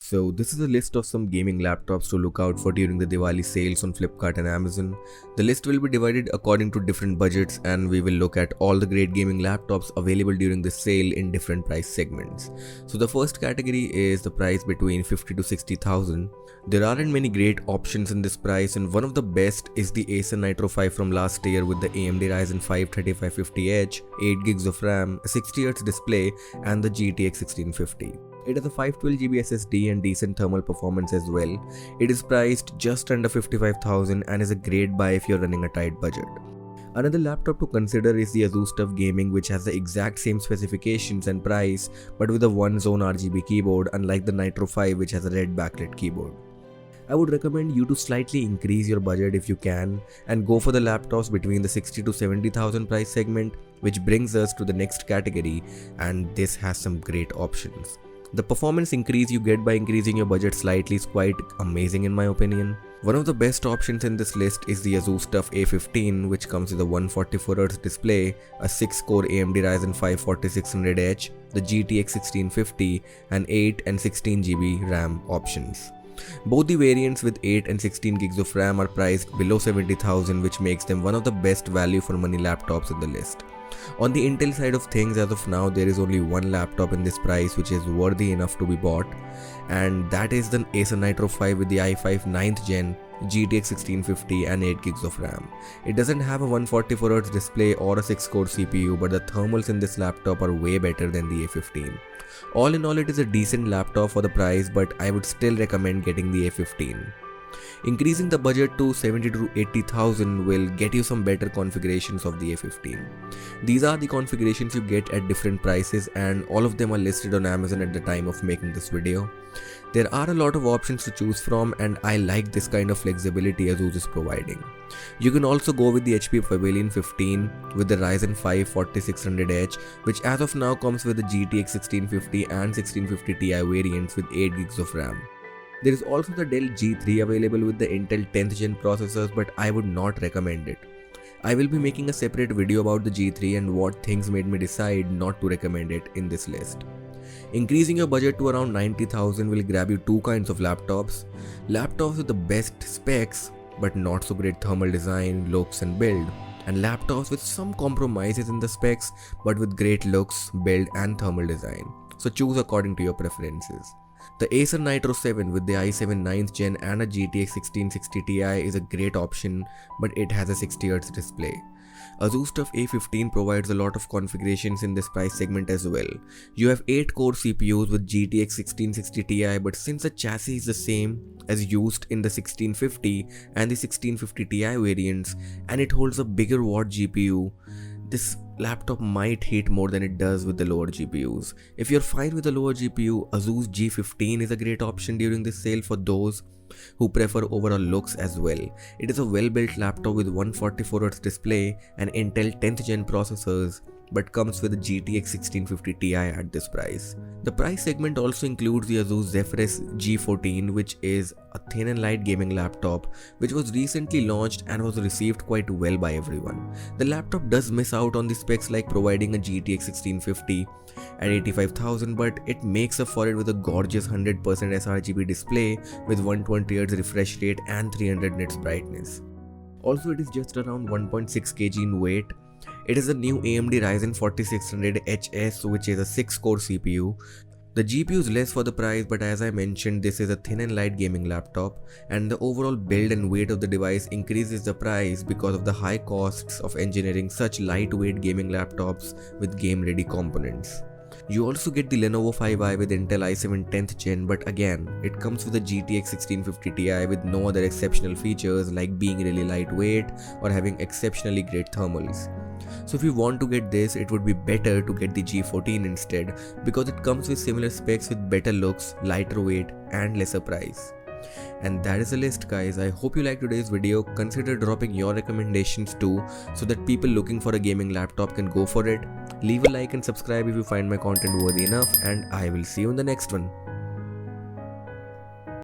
So this is a list of some gaming laptops to look out for during the Diwali sales on Flipkart and Amazon. The list will be divided according to different budgets and we will look at all the great gaming laptops available during the sale in different price segments. So the first category is the price between 50 to 60,000. There aren't many great options in this price and one of the best is the Acer Nitro 5 from last year with the AMD Ryzen 5 3550H, 8GB of RAM, a 60Hz display and the GTX 1650. It has a 512GB SSD and decent thermal performance as well. It is priced just under 55,000 and is a great buy if you're running a tight budget. Another laptop to consider is the ASUS TUF Gaming, which has the exact same specifications and price but with a one-zone RGB keyboard, unlike the Nitro 5 which has a red backlit keyboard. I would recommend you to slightly increase your budget if you can and go for the laptops between the 60 to 70,000 price segment, which brings us to the next category, and this has some great options. The performance increase you get by increasing your budget slightly is quite amazing in my opinion. One of the best options in this list is the ASUS TUF A15, which comes with a 144Hz display, a 6-core AMD Ryzen 5 4600H, the GTX 1650 and 8 and 16GB RAM options. Both the variants with 8 and 16GB of RAM are priced below 70,000, which makes them one of the best value for money laptops in the list. On the Intel side of things, as of now there is only one laptop in this price which is worthy enough to be bought, and that is the Acer Nitro 5 with the i5 9th gen, GTX 1650 and 8GB of RAM. It doesn't have a 144Hz display or a 6-core CPU, but the thermals in this laptop are way better than the A15. All in all, it is a decent laptop for the price, but I would still recommend getting the A15. Increasing the budget to 70 to 80,000 will get you some better configurations of the A15. These are the configurations you get at different prices and all of them are listed on Amazon at the time of making this video. There are a lot of options to choose from and I like this kind of flexibility ASUS is providing. You can also go with the HP Pavilion 15 with the Ryzen 5 4600H, which as of now comes with the GTX 1650 and 1650 Ti variants with 8GB of RAM. There is also the Dell G3 available with the Intel 10th gen processors, but I would not recommend it. I will be making a separate video about the G3 and what things made me decide not to recommend it in this list. Increasing your budget to around 90,000 will grab you two kinds of laptops. Laptops with the best specs but not so great thermal design, looks and build, and laptops with some compromises in the specs but with great looks, build and thermal design. So choose according to your preferences. The Acer Nitro 7 with the i7 9th gen and a GTX 1660 Ti is a great option, but it has a 60Hz display. ASUS TUF A15 provides a lot of configurations in this price segment as well. You have 8 core CPUs with GTX 1660 Ti, but since the chassis is the same as used in the 1650 and the 1650 Ti variants and it holds a bigger watt GPU, this laptop might hit more than it does with the lower GPUs. If you're fine with the lower GPU, ASUS G15 is a great option during this sale for those who prefer overall looks as well. It is a well-built laptop with 144Hz display and Intel 10th gen processors, but comes with a GTX 1650 Ti at this price. The price segment also includes the ASUS Zephyrus G14, which is a thin and light gaming laptop which was recently launched and was received quite well by everyone. The laptop does miss out on the specs like providing a GTX 1650 at 85,000, but it makes up for it with a gorgeous 100% sRGB display with 120Hz refresh rate and 300 nits brightness. Also, it is just around 1.6 kg in weight. It is a new AMD Ryzen 4600HS, which is a 6-core CPU. The GPU is less for the price, but as I mentioned, this is a thin and light gaming laptop and the overall build and weight of the device increases the price because of the high costs of engineering such lightweight gaming laptops with game-ready components. You also get the Lenovo 5i with Intel i7 10th gen, but again, it comes with a GTX 1650 Ti with no other exceptional features like being really lightweight or having exceptionally great thermals. So if you want to get this, it would be better to get the G14 instead because it comes with similar specs with better looks, lighter weight and lesser price. And that is the list guys. I hope you liked today's video. Consider dropping your recommendations too so that people looking for a gaming laptop can go for it. Leave a like and subscribe if you find my content worthy enough, and I will see you in the next one.